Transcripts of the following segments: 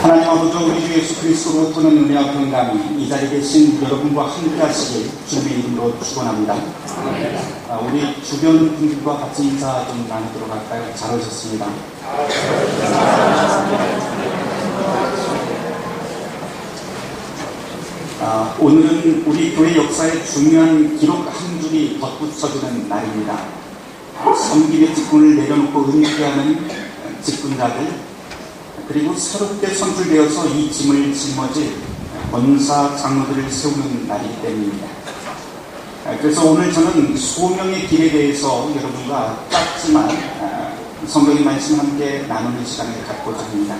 하나님 아버지, 우리 주 예수 그리스도로부터는 은혜와 평강이 이 자리에 계신 여러분과 함께 하시길 주님의 이름으로 축원합니다. 우리 주변 분들과 같이 인사 좀 나누도록 할까요? 잘 오셨습니다. 오늘은 우리 교회 역사의 중요한 기록 한 줄이 덧붙여지는 날입니다. 섬김의 직분을 내려놓고 은퇴하는 직분자들, 그리고 새롭게 선출되어서 이 짐을 짊어질 권사 장로들을 세우는 날이기 때문입니다. 그래서 오늘 저는 소명의 길에 대해서 여러분과 짧지만 성경의 말씀 함께 나누는 시간을 갖고자 합니다.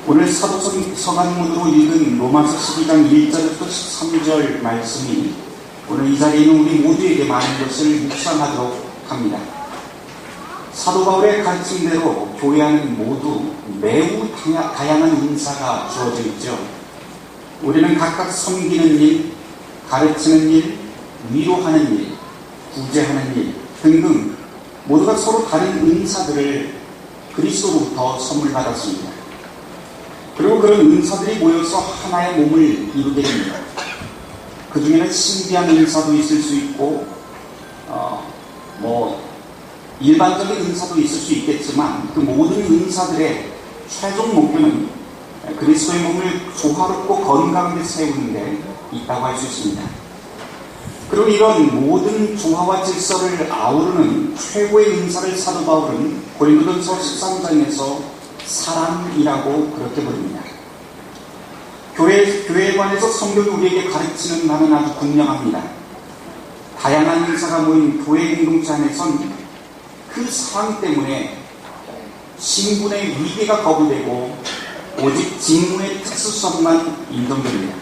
오늘 서간문으로 읽은 로마서 12장 1절부터 13절 말씀이 오늘 이 자리에 있는 우리 모두에게 많은 것을 묵상하도록 합니다. 사도 바울의 가르침대로 교회 안은 모두 매우 다양한 은사가 주어져 있죠. 우리는 각각 섬기는 일, 가르치는 일, 위로하는 일, 구제하는 일 등등 모두가 서로 다른 은사들을 그리스도로부터 선물 받았습니다. 그리고 그런 은사들이 모여서 하나의 몸을 이루게 됩니다. 그 중에는 신비한 은사도 있을 수 있고 일반적인 은사도 있을 수 있겠지만 그 모든 은사들의 최종 목표는 그리스도의 몸을 조화롭고 건강하게 세우는 데 있다고 할 수 있습니다. 그리고 이런 모든 조화와 질서를 아우르는 최고의 은사를 사도 바울은 고린도전서 13장에서 사랑이라고 그렇게 부릅니다. 교회에 관해서 성경이 우리에게 가르치는 바는 아주 분명합니다. 다양한 은사가 모인 교회 공동체 안에선 그 사랑 때문에 신분의 위계가 거부되고 오직 직무의 특수성만 인정됩니다.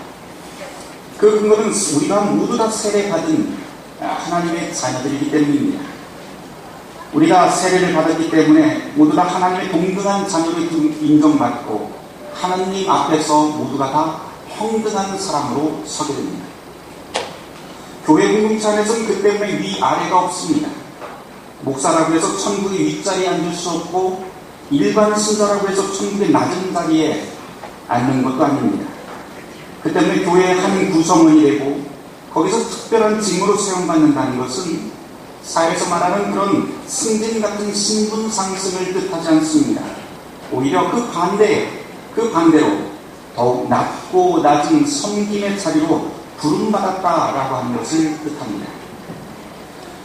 그 근거는 우리가 모두 다 세례받은 하나님의 자녀들이기 때문입니다. 우리가 세례를 받았기 때문에 모두 다 하나님의 동등한 자녀로 인정받고 하나님 앞에서 모두가 다 평등한 사람으로 서게 됩니다. 교회 공동체 안에서는 그 때문에 위아래가 없습니다. 목사라고 해서 천국의 윗자리에 앉을 수 없고 일반 신자라고 해서 천국의 낮은 자리에 앉는 것도 아닙니다. 그 때문에 교회의 한 구성원이 되고 거기서 특별한 직무로 세움받는다는 것은 사회에서 말하는 그런 승진 같은 신분 상승을 뜻하지 않습니다. 오히려 그 반대로 더욱 낮고 낮은 섬김의 자리로 부름받았다라고 하는 것을 뜻합니다.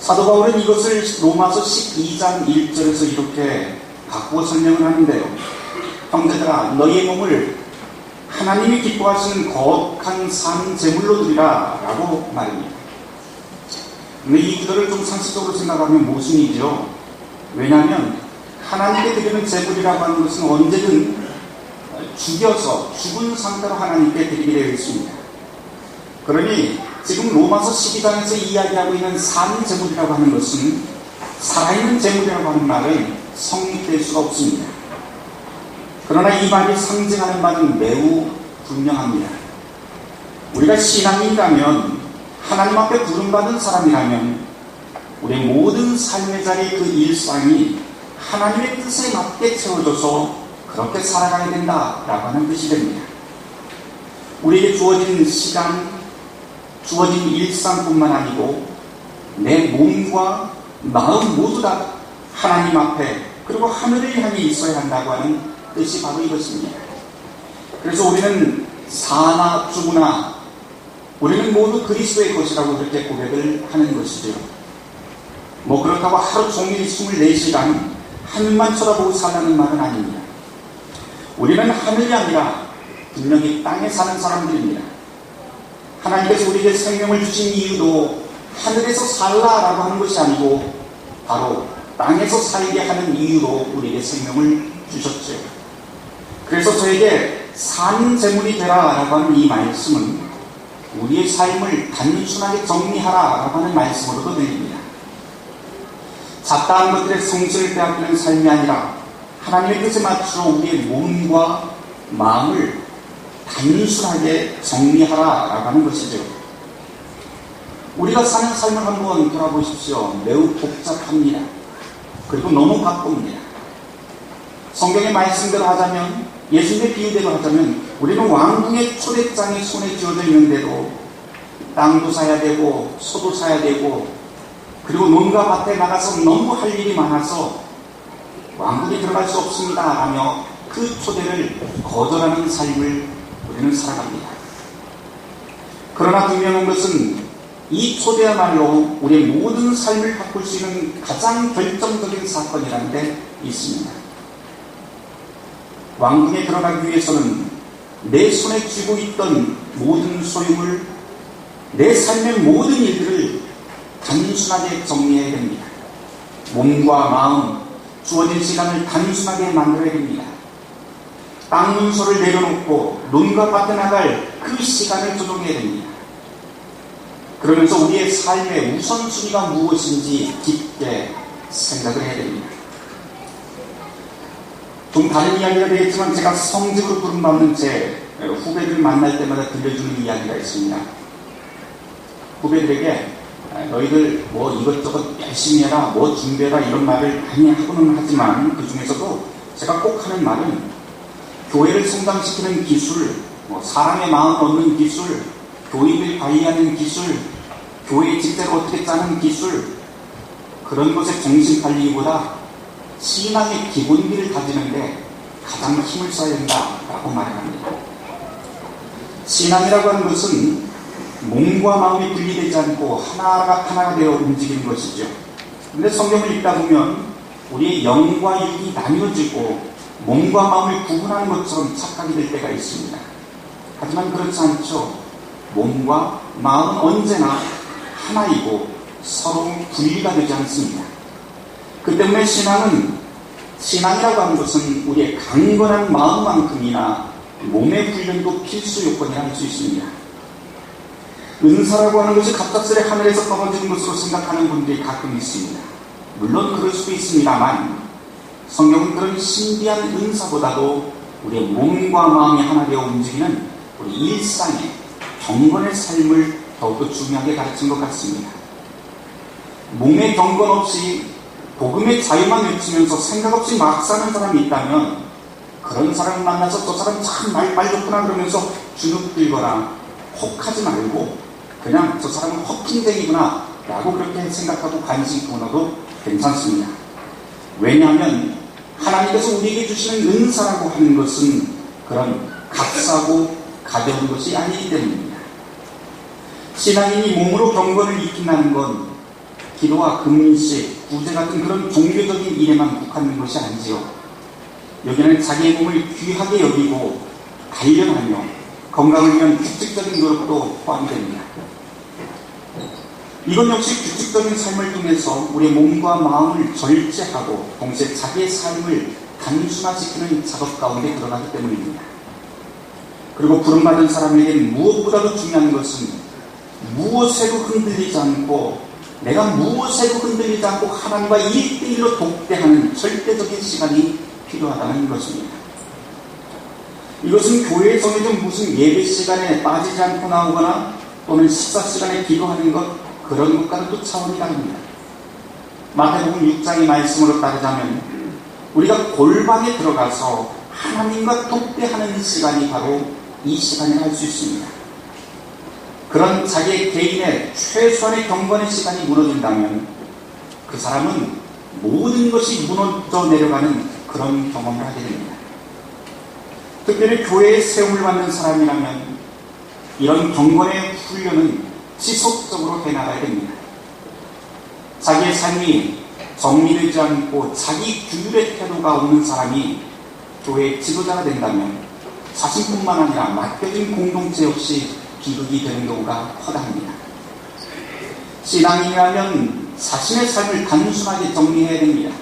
사도 바울은 이것을 로마서 12장 1절에서 이렇게 바꾸어 설명을 하는데요. 형제들아, 너희의 몸을 하나님이 기뻐하시는 거룩한 산 제물로 드리라 라고 말합니다. 근데 이 구절을 좀 상식적으로 생각하면 모순이죠. 왜냐하면 하나님께 드리는 제물이라고 하는 것은 언제든 죽여서 죽은 상태로 하나님께 드리게 되어 있습니다. 그러니 지금 로마서 12장에서 이야기하고 있는 산 제물이라고 하는 것은 살아있는 제물이라고 하는 말은 성립될 수가 없습니다. 그러나 이 말이 상징하는 바는 매우 분명합니다. 우리가 신앙인이라면, 하나님 앞에 부름받은 사람이라면 우리의 모든 삶의 자리 그 일상이 하나님의 뜻에 맞게 채워져서 그렇게 살아가야 된다라고 하는 뜻이 됩니다. 우리에게 주어진 시간, 주어진 일상뿐만 아니고 내 몸과 마음 모두 다 하나님 앞에 그리고 하늘을 향해 있어야 한다고 하는 뜻이 바로 이것입니다. 그래서 우리는 사나 죽으나 우리는 모두 그리스도의 것이라고 그렇게 고백을 하는 것이죠. 그렇다고 하루 종일 24시간 하늘만 쳐다보고 살라는 말은 아닙니다. 우리는 하늘이 아니라 분명히 땅에 사는 사람들입니다. 하나님께서 우리에게 생명을 주신 이유도 하늘에서 살라라고 하는 것이 아니고 바로 땅에서 살게 하는 이유로 우리에게 생명을 주셨죠. 그래서 저에게 산 제물이 되라라고 하는 이 말씀은 우리의 삶을 단순하게 정리하라라고 하는 말씀으로도 들립니다. 잡다한 것들의 성질을 빼앗기는 삶이 아니라 하나님의 뜻에 맞추어 우리의 몸과 마음을 단순하게 정리하라라고 하는 것이죠. 우리가 사는 삶을 한번 돌아보십시오. 매우 복잡합니다. 그리고 너무 바쁩니다. 성경의 말씀대로 하자면 예수님의 비유대로 하자면 우리는 왕궁의 초대장이 손에 쥐어져 있는데도 땅도 사야 되고 소도 사야 되고 그리고 논과 밭에 나가서 너무 할 일이 많아서 왕궁에 들어갈 수 없습니다 하며 그 초대를 거절하는 삶을 우리는 살아갑니다. 그러나 분명한 것은 이 초대야말로 우리의 모든 삶을 바꿀 수 있는 가장 결정적인 사건이라는 데 있습니다. 왕궁에 들어가기 위해서는 내 손에 쥐고 있던 모든 소유물, 내 삶의 모든 일들을 단순하게 정리해야 됩니다. 몸과 마음, 주어진 시간을 단순하게 만들어야 됩니다. 땅 문서를 내려놓고 논과 밭에 나갈 그 시간을 조정해야 됩니다. 그러면서 우리의 삶의 우선순위가 무엇인지 깊게 생각을 해야 됩니다. 좀 다른 이야기가 되겠지만 제가 성직으로 부름받는 제 후배들 만날 때마다 들려주는 이야기가 있습니다. 후배들에게 너희들 뭐 이것저것 열심히 해라, 뭐 준비해라 이런 말을 많이 하고는 하지만 그 중에서도 제가 꼭 하는 말은 교회를 성장시키는 기술, 뭐 사람의 마음 얻는 기술, 교인을 관리하는 기술, 교회의 직책을 어떻게 짜는 기술, 그런 것에 정신 팔리기보다 신앙의 기본기를 다지는데 가장 힘을 써야 된다라고 말을 합니다. 신앙이라고 하는 것은 몸과 마음이 분리되지 않고 하나가 되어 움직이는 것이죠. 그런데 성경을 읽다 보면 우리의 영과 육이 나뉘어지고 몸과 마음을 구분하는 것처럼 착각이 될 때가 있습니다. 하지만 그렇지 않죠. 몸과 마음은 언제나 하나이고 서로 분리가 되지 않습니다. 그 때문에 신앙이라고 하는 것은 우리의 강건한 마음만큼이나 몸의 훈련도 필수 요건이라 할 수 있습니다. 은사라고 하는 것이 갑작스레 하늘에서 떨어지는 것으로 생각하는 분들이 가끔 있습니다. 물론 그럴 수도 있습니다만 성경은 그런 신비한 은사보다도 우리의 몸과 마음이 하나 되어 움직이는 우리 일상의 경건의 삶을 더욱더 중요하게 가르친 것 같습니다. 몸의 경건 없이 복음의 자유만 외치면서 생각 없이 막 사는 사람이 있다면 그런 사람을 만나서 저 사람 참 말 좋구나 그러면서 주눅 들거나 혹하지 말고 그냥 저 사람은 허풍쟁이구나 라고 그렇게 생각하고 관심 끊어도 괜찮습니다. 왜냐하면 하나님께서 우리에게 주시는 은사라고 하는 것은 그런 값싸고 가벼운 것이 아니기 때문입니다. 신앙인이 몸으로 경건을 익힌다는 건 기도와 금식, 구제 같은 그런 종교적인 일에만 국한된 것이 아니지요. 여기는 자기의 몸을 귀하게 여기고 단련하며 건강을 위한 규칙적인 노력도 포함됩니다. 이건 역시 규칙적인 삶을 통해서 우리의 몸과 마음을 절제하고 동시에 자기의 삶을 단순화시키는 작업 가운데 들어가기 때문입니다. 그리고 부름받은 사람에게는 무엇보다도 중요한 것은 무엇에도 흔들리지 않고 내가 무엇에도 흔들리지 않고 하나님과 1대1로 독대하는 절대적인 시간이 필요하다는 것입니다. 이것은 교회에 정해진 무슨 예배 시간에 빠지지 않고 나오거나 또는 식사 시간에 기도하는 것 그런 것과는 또 차원이 다릅니다. 마태복음 6장의 말씀으로 따르자면 우리가 골방에 들어가서 하나님과 독대하는 시간이 바로 이 시간이라 할 수 있습니다. 그런 자기의 개인의 최소한의 경건의 시간이 무너진다면 그 사람은 모든 것이 무너져 내려가는 그런 경험을 하게 됩니다. 특별히 교회에 세움을 받는 사람이라면 이런 경건의 훈련은 지속적으로 해나가야 됩니다. 자기의 삶이 정리되지 않고 자기 규율의 태도가 없는 사람이 교회의 지도자가 된다면 자신뿐만 아니라 맡겨진 공동체 역시 비극이 되는 경우가 허다합니다. 신앙인이라면 자신의 삶을 단순하게 정리해야 됩니다.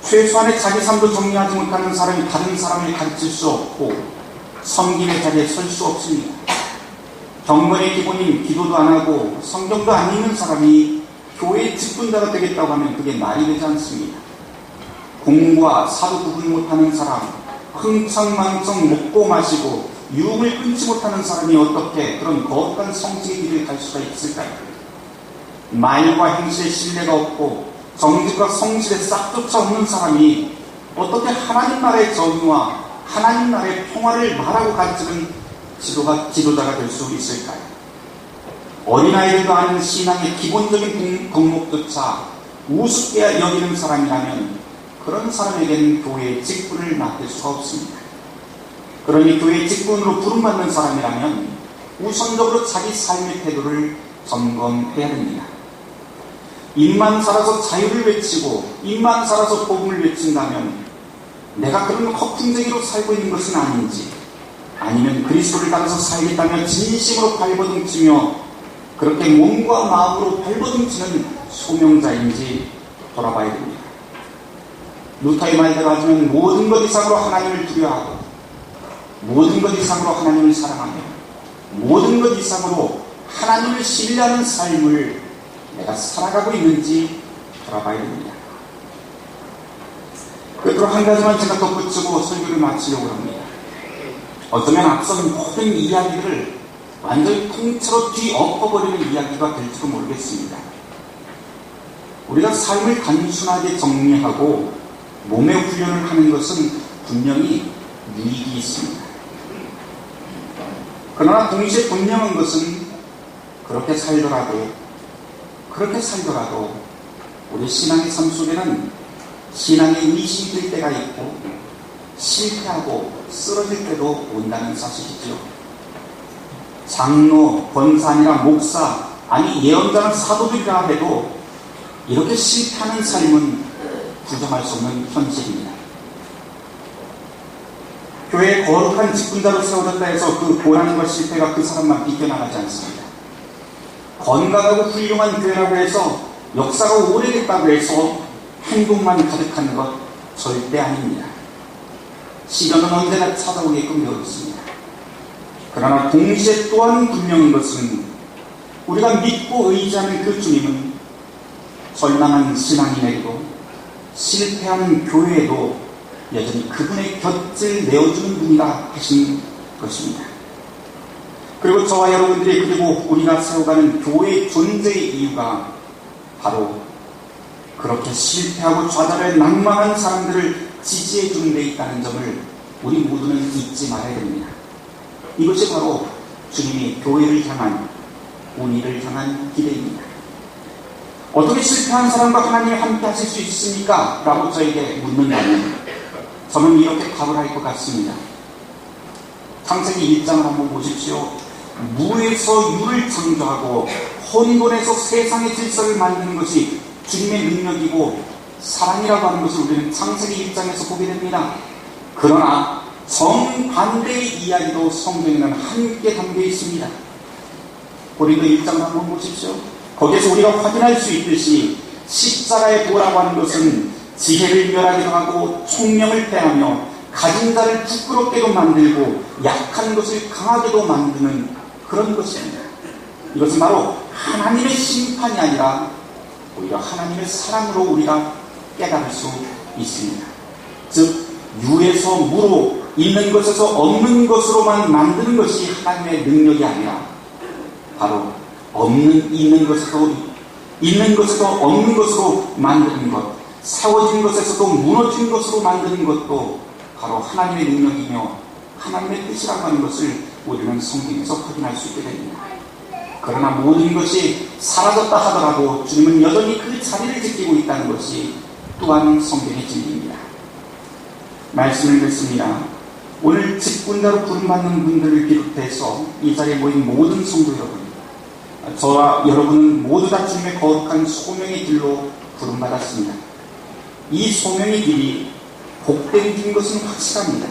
최소한의 자기 삶도 정리하지 못하는 사람이 다른 사람을 가르칠 수 없고 섬김의 자리에 설 수 없습니다. 경건의 기본인 기도도 안 하고 성경도 안 읽는 사람이 교회의 직분자가 되겠다고 하면 그게 말이 되지 않습니다. 공과 사도 구분 못하는 사람, 흥청망청 먹고 마시고 유흥을 끊지 못하는 사람이 어떻게 그런 거룩한 성직의 길을 갈 수가 있을까요? 말과 행실에 신뢰가 없고 정직과 성실에 싹조차 없는 사람이 어떻게 하나님 나라의 정의와 하나님 나라의 평화를 말하고 가르치는 지도자가 될 수 있을까요? 어린아이들도 아는 신앙의 기본적인 덕목조차 우습게 여기는 사람이라면 그런 사람에게는 교회의 직분을 맡길 수가 없습니다. 그러니 교회의 직분으로 부름받는 사람이라면 우선적으로 자기 삶의 태도를 점검해야 됩니다. 입만 살아서 자유를 외치고 입만 살아서 복음을 외친다면 내가 그런 허풍쟁이로 살고 있는 것은 아닌지, 아니면 그리스도를 따라서 살겠다며 진심으로 발버둥치며 그렇게 몸과 마음으로 발버둥치는 소명자인지 돌아봐야 됩니다. 루터의 말대로 하자면 모든 것 이상으로 하나님을 두려워하고 모든 것 이상으로 하나님을 사랑하며 모든 것 이상으로 하나님을 신뢰하는 삶을 내가 살아가고 있는지 돌아봐야 됩니다. 끝으로 한 가지만 제가 덧붙이고 설교를 마치려고 합니다. 어쩌면 앞선 모든 이야기들을 완전히 통째로 뒤엎어버리는 이야기가 될지도 모르겠습니다. 우리가 삶을 단순하게 정리하고 몸의 훈련을 하는 것은 분명히 유익이 있습니다. 그러나 동시에 분명한 것은 그렇게 살더라도 우리 신앙의 삶 속에는 신앙의 의심이 들 때가 있고 실패하고 쓰러질 때도 온다는 사실이지요. 장로, 권사니라 목사, 아니 예언자나 사도들이라 해도 이렇게 실패하는 삶은 부정할 수 없는 현실입니다. 교회에 거룩한 직분자로 세워졌다 해서 그 고난과 실패가 그 사람만 비껴나가지 않습니다. 건강하고 훌륭한 교회라고 해서 역사가 오래됐다고 해서 행복만 가득한 것 절대 아닙니다. 시련은 언제나 찾아오게끔 되어 있습니다. 그러나 동시에 또한 분명한 것은 우리가 믿고 의지하는 그 주님은 절망한 신앙인에게도 실패하는 교회에도 여전히 그분의 곁을 내어주는 분이라 하신 것입니다. 그리고 저와 여러분들이 그리고 우리가 세워가는 교회의 존재의 이유가 바로 그렇게 실패하고 좌절해 낭망한 사람들을 지지해 주는 데 있다는 점을 우리 모두는 잊지 말아야 됩니다. 이것이 바로 주님이 교회를 향한, 우리를 향한 기대입니다. 어떻게 실패한 사람과 하나님이 함께 하실 수 있습니까? 라고 저에게 묻는다면 저는 이렇게 답을 할 것 같습니다. 창세기 1장을 한번 보십시오. 무에서 유를 창조하고 혼돈에서 세상의 질서를 만드는 것이 주님의 능력이고 사랑이라고 하는 것을 우리는 창세기 1장에서 보게 됩니다. 그러나 정반대의 이야기도 성경에는 함께 담겨 있습니다. 고린도 1장을 한번 보십시오. 거기에서 우리가 확인할 수 있듯이 십자가의 도라고 하는 것은 지혜를 멸하기도 하고 총명을 패하며 가진 자를 부끄럽게도 만들고 약한 것을 강하게도 만드는 그런 것입니다. 이것은 바로 하나님의 심판이 아니라 오히려 하나님의 사랑으로 우리가 깨달을 수 있습니다. 즉 유에서 무로, 있는 것에서 없는 것으로만 만드는 것이 하나님의 능력이 아니라 바로 있는 것에서 없는 것으로 만드는 것, 세워진 것에서도 무너진 것으로 만드는 것도 바로 하나님의 능력이며 하나님의 뜻이라고 하는 것을 우리는 성경에서 확인할 수 있게 됩니다. 그러나 모든 것이 사라졌다 하더라도 주님은 여전히 그 자리를 지키고 있다는 것이 또한 성경의 진리입니다. 말씀을 듣습니다. 오늘 직분자로 부름받는 분들을 비롯해서 이 자리에 모인 모든 성도 여러분, 저와 여러분은 모두 다 주님의 거룩한 소명의 길로 부름받았습니다. 이 소명의 길이 복된 길인 것은 확실합니다.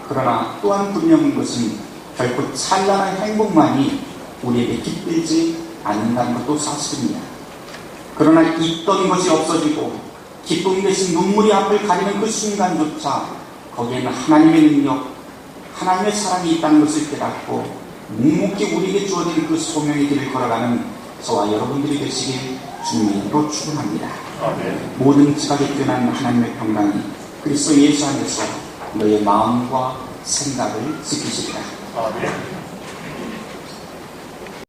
그러나 또한 분명한 것은 결코 찬란한 행복만이 우리에게 깃들지 않는다는 것도 사실입니다. 그러나 있던 것이 없어지고 기쁨 대신 눈물이 앞을 가리는 그 순간조차 거기에는 하나님의 능력, 하나님의 사랑이 있다는 것을 깨닫고 묵묵히 우리에게 주어진 그 소명의 길을 걸어가는 저와 여러분들이 되시길 주님의 이름으로 축원합니다. 모든 지각에 뛰어난 하나님의 평강이 그리스도 예수 안에서 너의 마음과 생각을 지키시리라.